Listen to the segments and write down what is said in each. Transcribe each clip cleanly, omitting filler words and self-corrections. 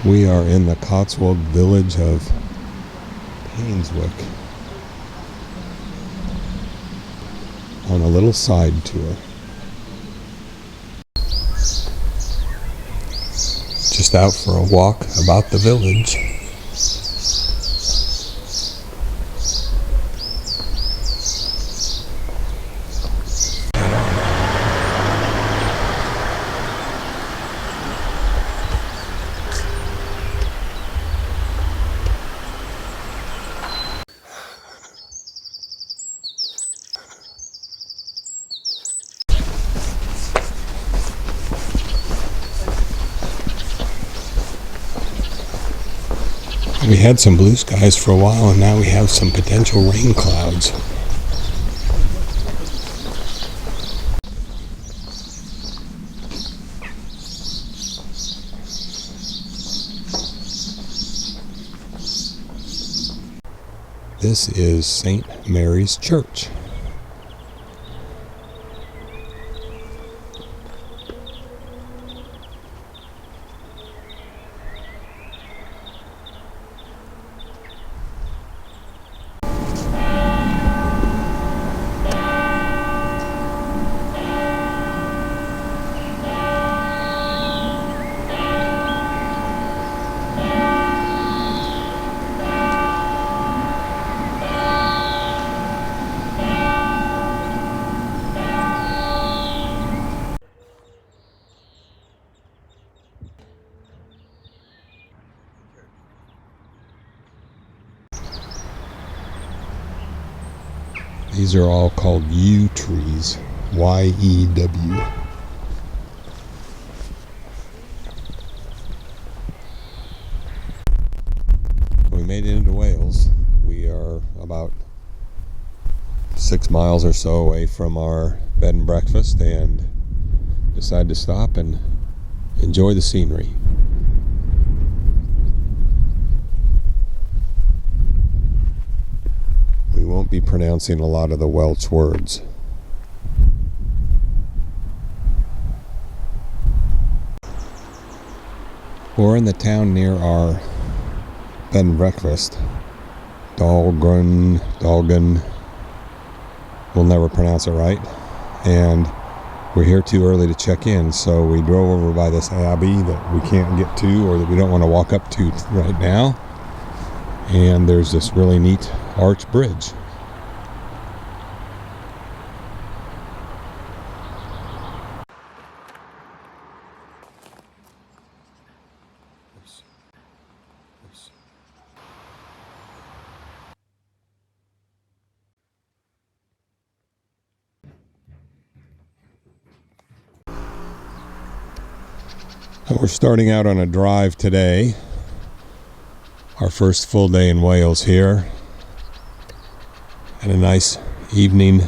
We are in the Cotswold village of Painswick on a little side tour. Just out for a walk about the village. We had some blue skies for a while, and now we have some potential rain clouds. This is St. Mary's Church. These are all called yew trees, Y-E-W. We made it into Wales. We are about 6 miles or so away from our bed and breakfast and decided to stop and enjoy the scenery. We won't be pronouncing a lot of the Welsh words. We're in the town near our bed and breakfast. Dolgen. We'll never pronounce it right. And we're here too early to check in, so we drove over by this abbey that we can't get to or that we don't want to walk up to right now. And there's this really neat arch bridge. We're starting out on a drive today. Our first full day in Wales here. And a nice evening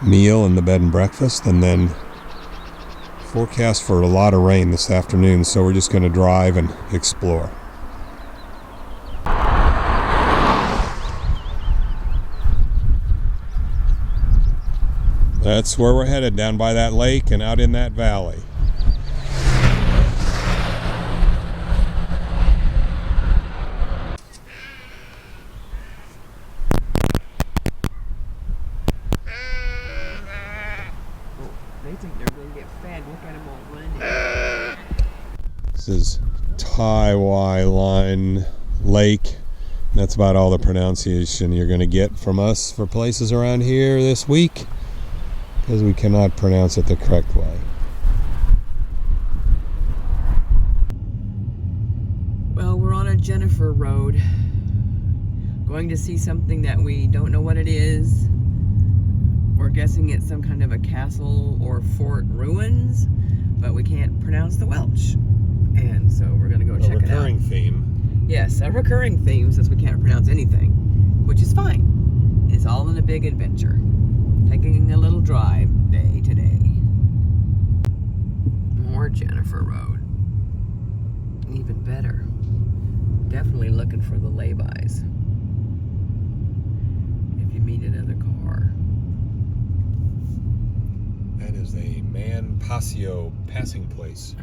meal in the bed and breakfast, and then forecast for a lot of rain this afternoon, so we're just going to drive and explore. That's where we're headed, down by that lake and out in that valley. They think they're going to get fed. Look at them all running. This is Tywai Line Lake. That's about all the pronunciation you're going to get from us for places around here this week, because we cannot pronounce it the correct way. Well, we're on a Jennifer Road, going to see something that we don't know what it is. We're guessing it's some kind of a castle or fort ruins, but we can't pronounce the Welsh. And so we're going to go check it out. A recurring theme. Yes, a recurring theme, since we can't pronounce anything, which is fine. It's all in a big adventure. Taking a little drive day today. More Jennifer Road. Even better. Definitely looking for the laybys. If you meet another car. That is a Man Paseo passing place.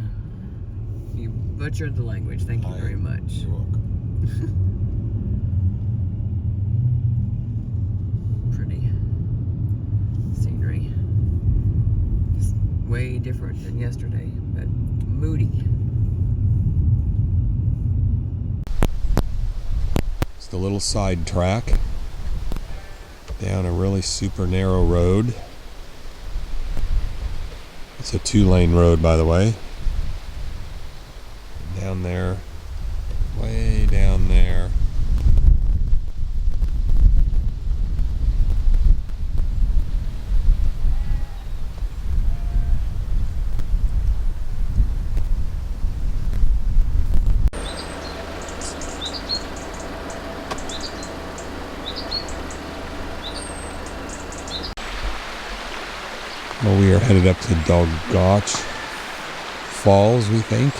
You butchered the language. Thank you very much. You're welcome. Pretty scenery. Just way different than yesterday, but moody. It's the little side track down a really super narrow road. It's a 2-lane road, by the way. Down there, way down there. Well, we are headed up to Dolgellau Falls, we think.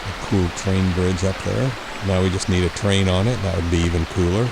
A cool train bridge up there. Now we just need a train on it. That would be even cooler.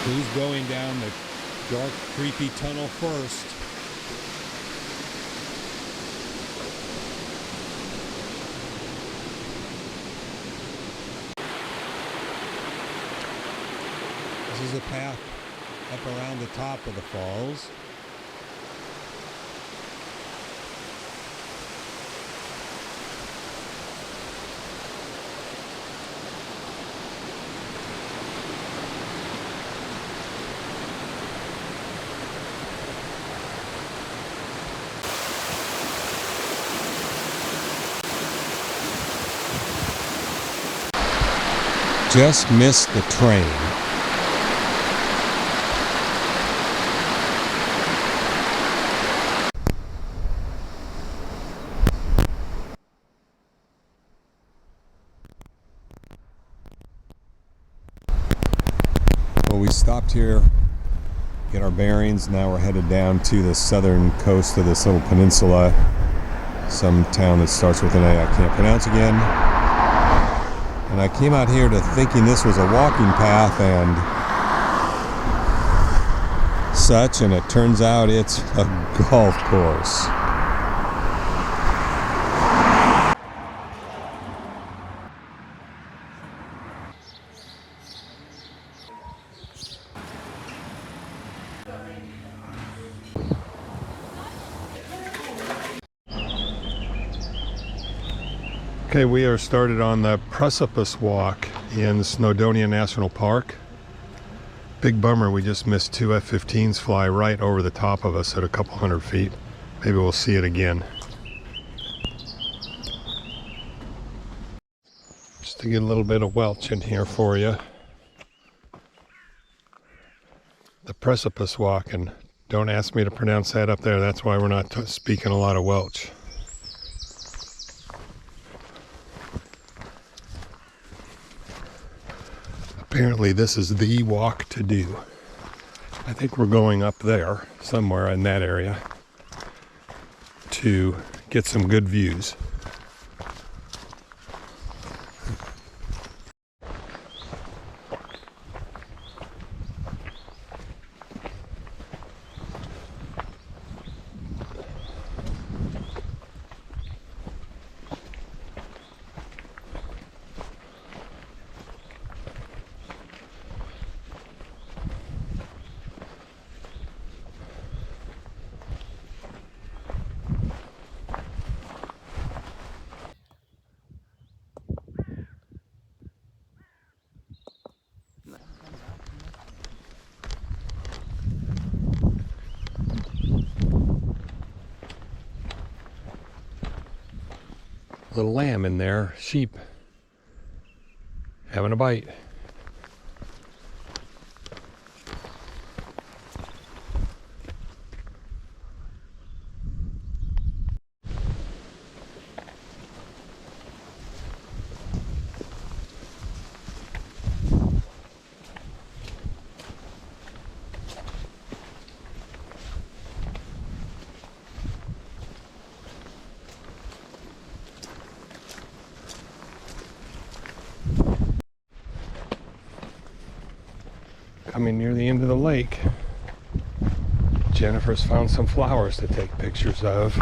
Who's going down the dark, creepy tunnel first? This is a path up around the top of the falls. Just missed the train. Well, we stopped here, get our bearings. Now we're headed down to the southern coast of this little peninsula. Some town that starts with an A I can't pronounce again. And I came out here to thinking this was a walking path and such, and it turns out it's a golf course. Okay, we are started on the Preus Walk in Snowdonia National Park. Big bummer, we just missed two F-15s fly right over the top of us at a couple hundred feet. Maybe we'll see it again. Just to get a little bit of Welsh in here for you. The Preus Walk, and don't ask me to pronounce that up there, that's why we're not speaking a lot of Welsh. Apparently this is the walk to do. I think we're going up there, somewhere in that area, to get some good views. Little lamb in there, sheep, having a bite. Coming near the end of the lake, Jennifer's found some flowers to take pictures of.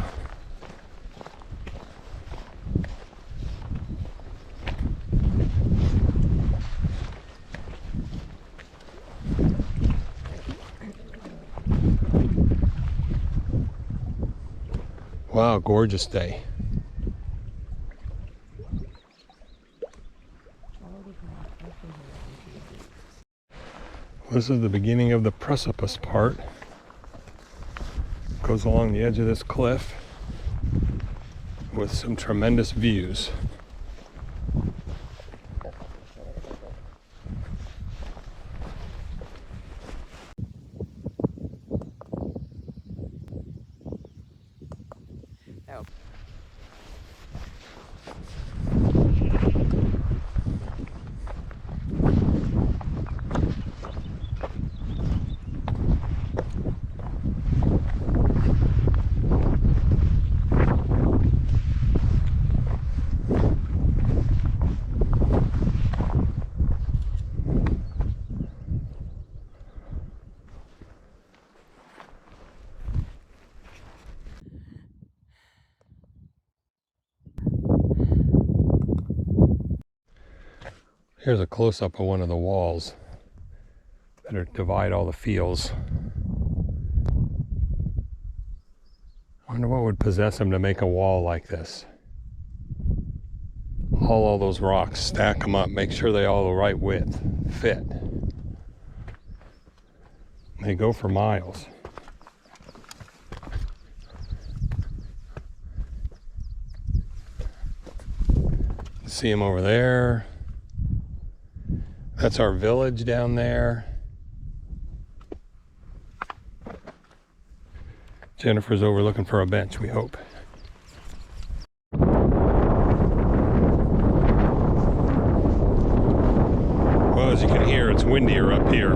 Wow, gorgeous day. This is the beginning of the precipice part. Goes along the edge of this cliff with some tremendous views. Oh. Here's a close-up of one of the walls that divide all the fields. I wonder what would possess him to make a wall like this. Haul all those rocks, stack them up, make sure they all the right width, fit. They go for miles. See him over there. That's our village down there. Jennifer's over looking for a bench, we hope. Well, as you can hear, it's windier up here.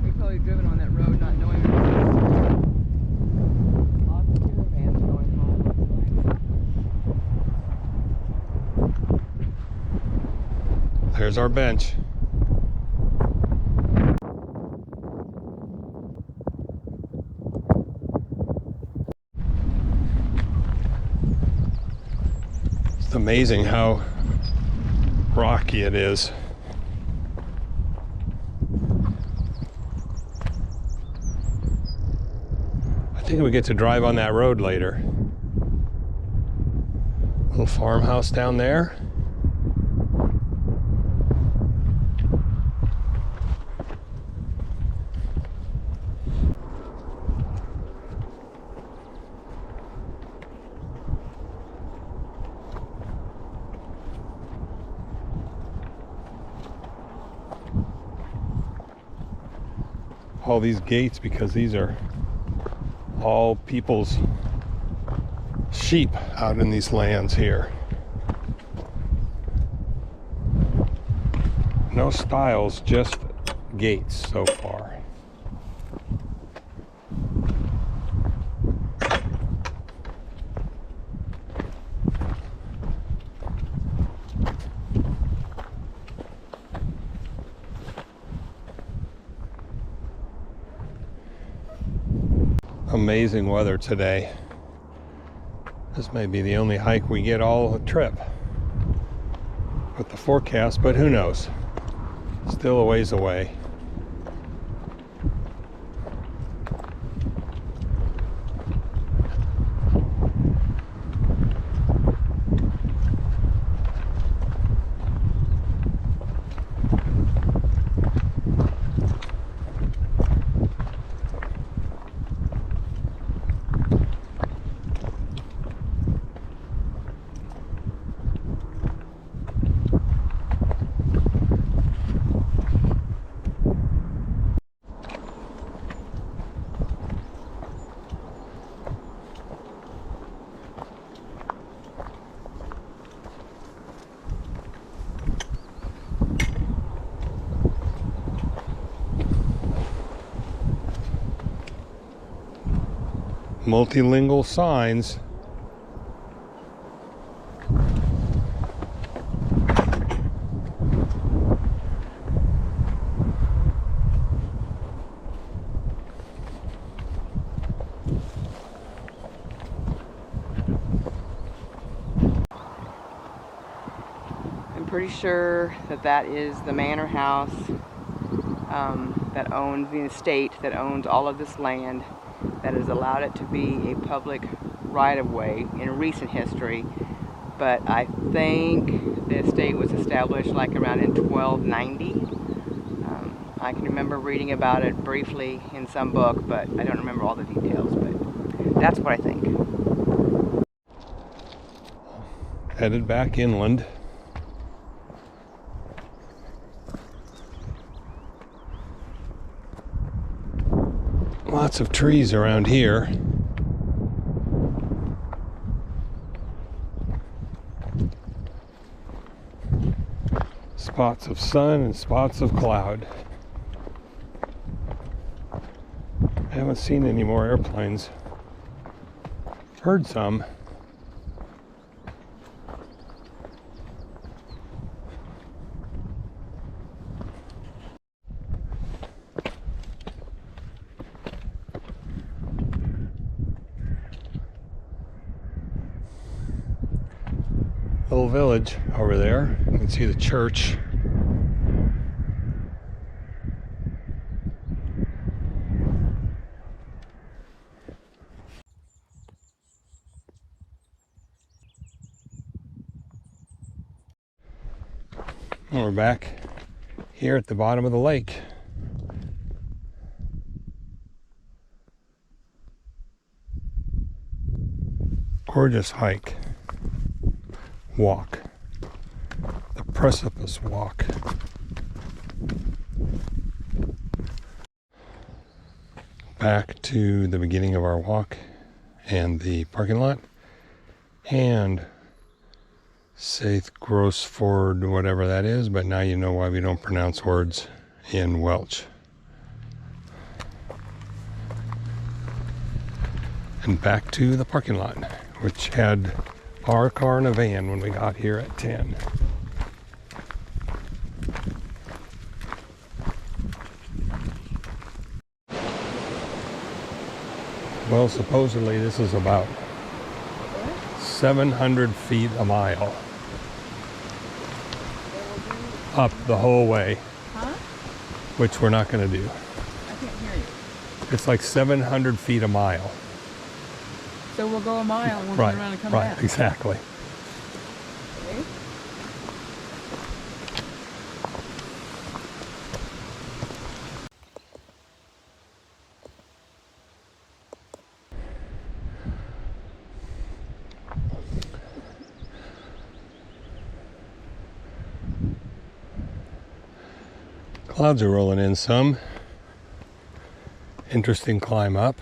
We've probably driven on that road not knowing it. Lots of caravans going home. There's our bench. It's amazing how rocky it is. I think we get to drive on that road later. Little farmhouse down there. All these gates, because these are all people's sheep out in these lands here. No stiles, just gates so far. Amazing weather today. This may be the only hike we get all trip with the forecast, but who knows? Still a ways away. multilingual signs. I'm pretty sure that that is the manor house that owns the estate that owns all of this land, that has allowed it to be a public right-of-way in recent history. But I think the estate was established like around in 1290. I can remember reading about it briefly in some book, but I don't remember all the details, but that's what I think. Headed back inland. Lots of trees around here. Spots of sun and spots of cloud. I haven't seen any more airplanes. Heard some. Little village over there. You can see the church. And we're back here at the bottom of the lake. Gorgeous hike. Walk. The Precipice Walk. Back to the beginning of our walk and the parking lot. And Saith Grossford, whatever that is, but now you know why we don't pronounce words in Welsh. And back to the parking lot, which had our car and a van when we got here at 10. Well, supposedly this is about 700 feet a mile. Up the whole way. Huh? Which we're not going to do. I can't hear you. It's like 700 feet a mile. So we'll go a mile and we'll Right, turn around and come right, back. exactly. Okay. Clouds are rolling in some. Interesting climb up.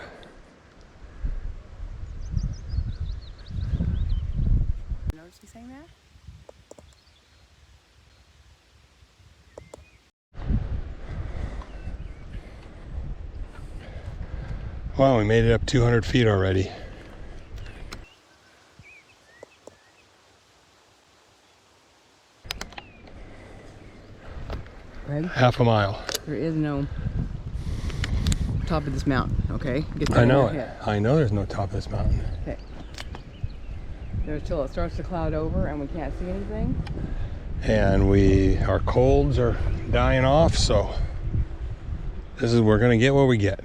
Notice me saying that? Wow, we made it up 200 feet already. Greg, Half a mile. there is no top of this mountain, okay? Get that I in know your it. head. I know there's no top of this mountain. Okay. There's till it starts to cloud over and we can't see anything. And our colds are dying off, so we're gonna get what we get.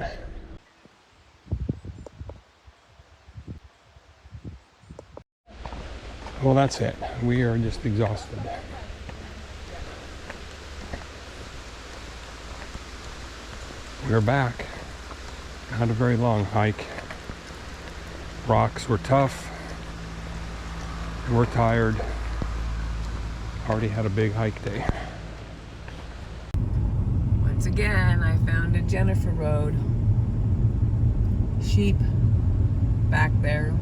Well, that's it. We are just exhausted. We're back. Not a very long hike. Rocks were tough. We're tired. Already had a big hike day. Once again, I found a Jennifer Road. Sheep back there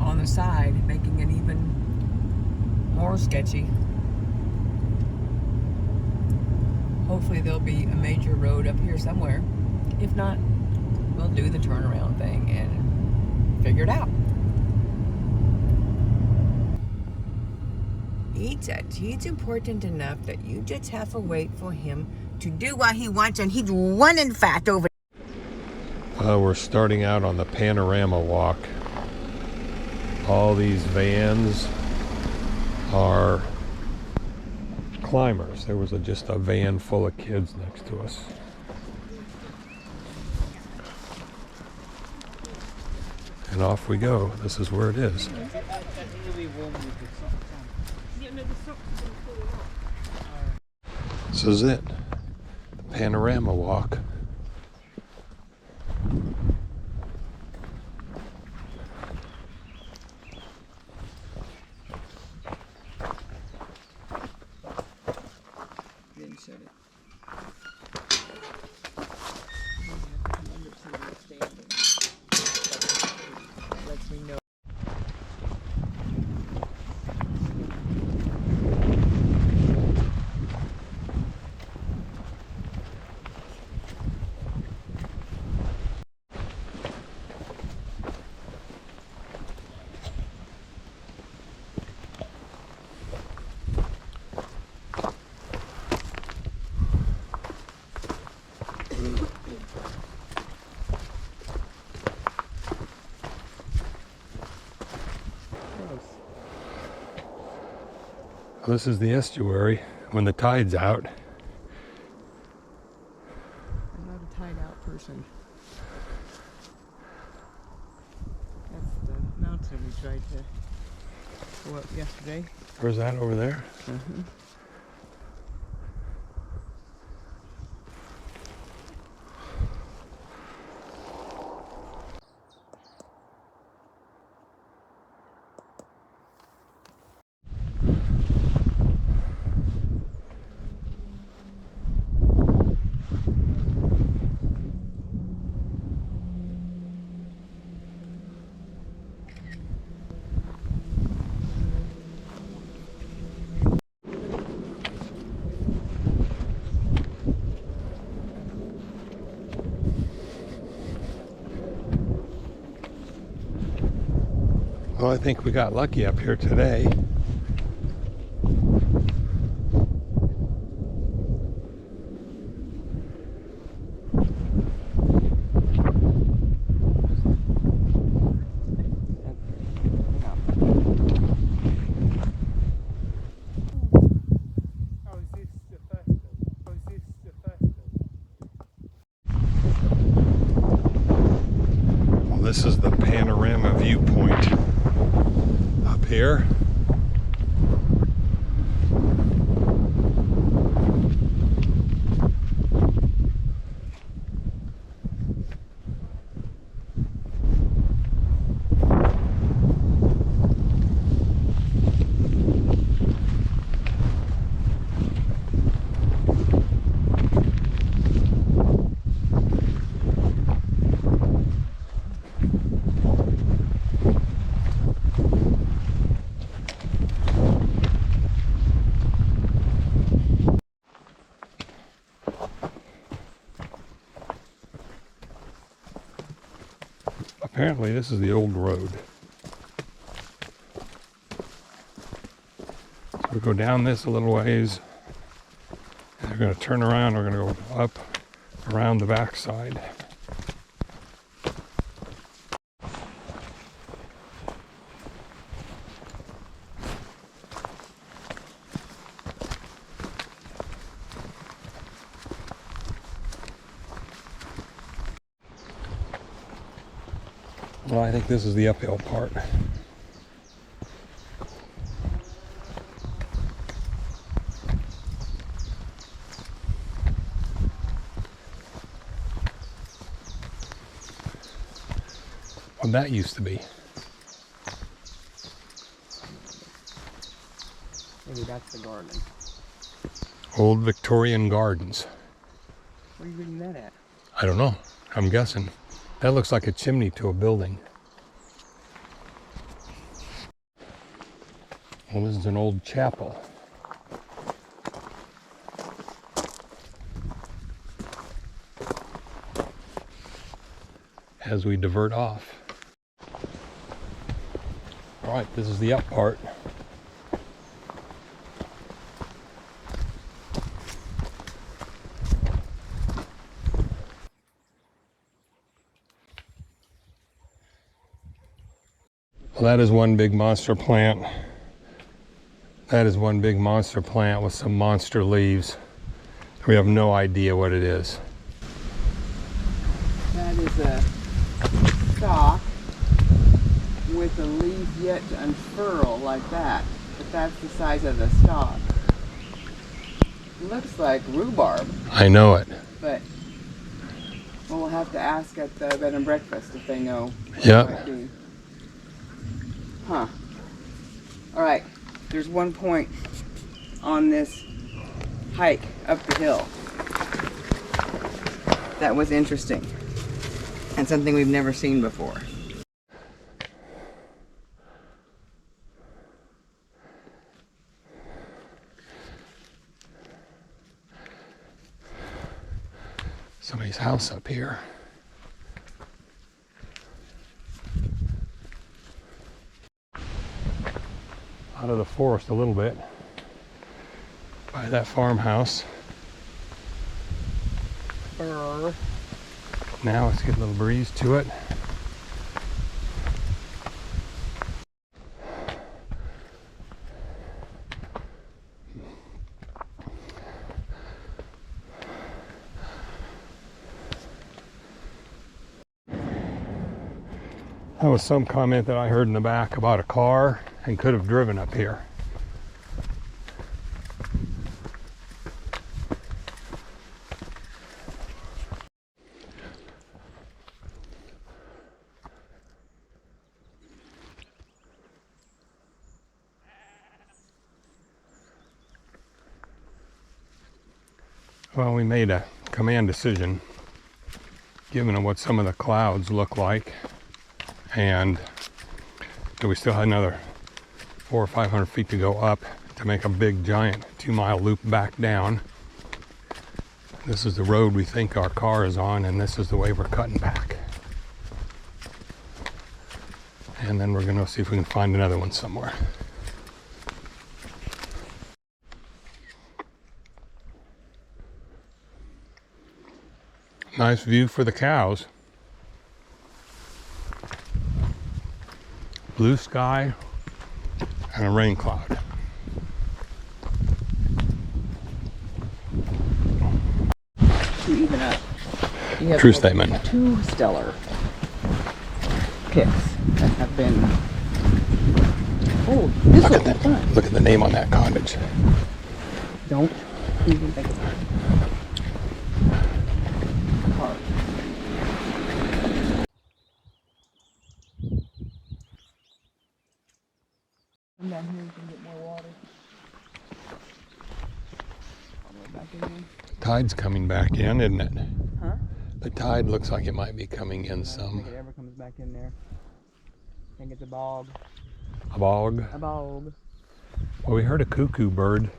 on the side, making it even more sketchy. Hopefully there'll be a major road up here somewhere. If not, we'll do the turnaround thing and figured out. He's important enough that you just have to wait for him to do what he wants, and he's running fast over. We're starting out on the Panorama Walk. All these vans are climbers. There was just a van full of kids next to us. And off we go. This is where it is. This is it. The Panorama Walk. This is the estuary when the tide's out. I'm not a tide out person. That's the mountain we tried to go up yesterday. Where's that over there? Uh-huh. Well, I think we got lucky up here today. Well, this is the panorama viewpoint up here. Apparently this is the old road. So we go down this a little ways, and we're going to turn around, we're going to go up around the backside. Well, I think this is the uphill part. What that used to be. Maybe that's the garden. Old Victorian gardens. Where are you reading that at? I don't know. I'm guessing. That looks like a chimney to a building. Well, this is an old chapel. As we divert off. All right, this is the up part. Well, that is one big monster plant. That is one big monster plant with some monster leaves. We have no idea what it is. That is a stalk with a leaf yet to unfurl like that. But that's the size of the stalk. It looks like rhubarb. I know it. But we'll have to ask at the bed and breakfast if they know what Yep. it might be. Huh. All right. There's one point on this hike up the hill that was interesting and something we've never seen before. Somebody's house up here. Out of the forest a little bit by that farmhouse. Now it's getting a little breeze to it. That was some comment that I heard in the back about a car and could have driven up here. Well, we made a command decision, given what some of the clouds look like, and we still had another 400 or 500 feet to go up to make a big giant 2-mile loop back down. This is the road we think our car is on, and this is the way we're cutting back. And then we're going to see if we can find another one somewhere. Nice view for the cows. Blue sky and a rain cloud. To even up. You have True statement. 2 stellar picks that have been. Oh, this will be fun. Look at the name on that cottage. Don't even think about it. Park. Come down here, you can get more water. All the way back in here. Tide's coming back in, isn't it? Huh? The tide looks like it might be coming in I don't some. think it ever comes back in there. I think it's a bog. A bog. A bog. Well, we heard a cuckoo bird,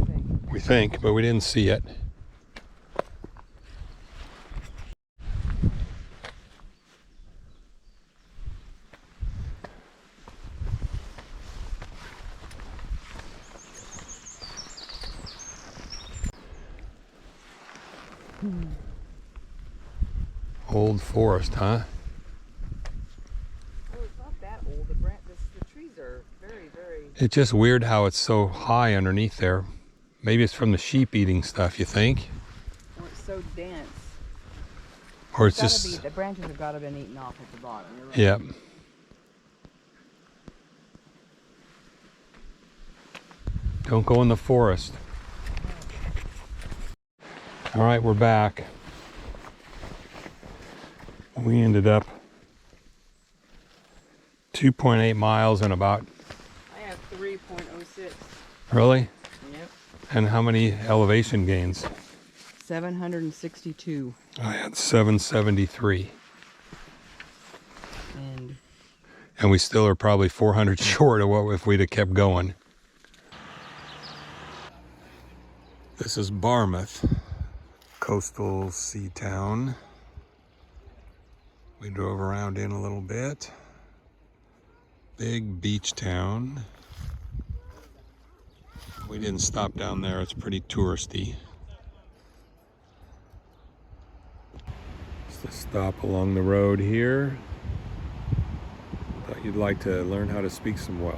I think. we think, but we didn't see it. Old forest, huh? Oh, it's not that old. The trees are very, very. It's just weird how it's so high underneath there. Maybe it's from the sheep eating stuff, you think? Or it's so dense. Or it's Gotta just... be, the branches have got to been eaten off at the bottom. You're right. Yep. Don't go in the forest. All right, we're back. We ended up 2.8 miles in about... I have 3.06. Really? Yep. And how many elevation gains? 762. I had 773. And we still are probably 400 short of what if we'd have kept going. This is Barmouth, coastal sea town. We drove around in a little bit. Big beach town. We didn't stop down there, it's pretty touristy. Just a stop along the road here. Thought you'd like to learn how to speak some Welsh.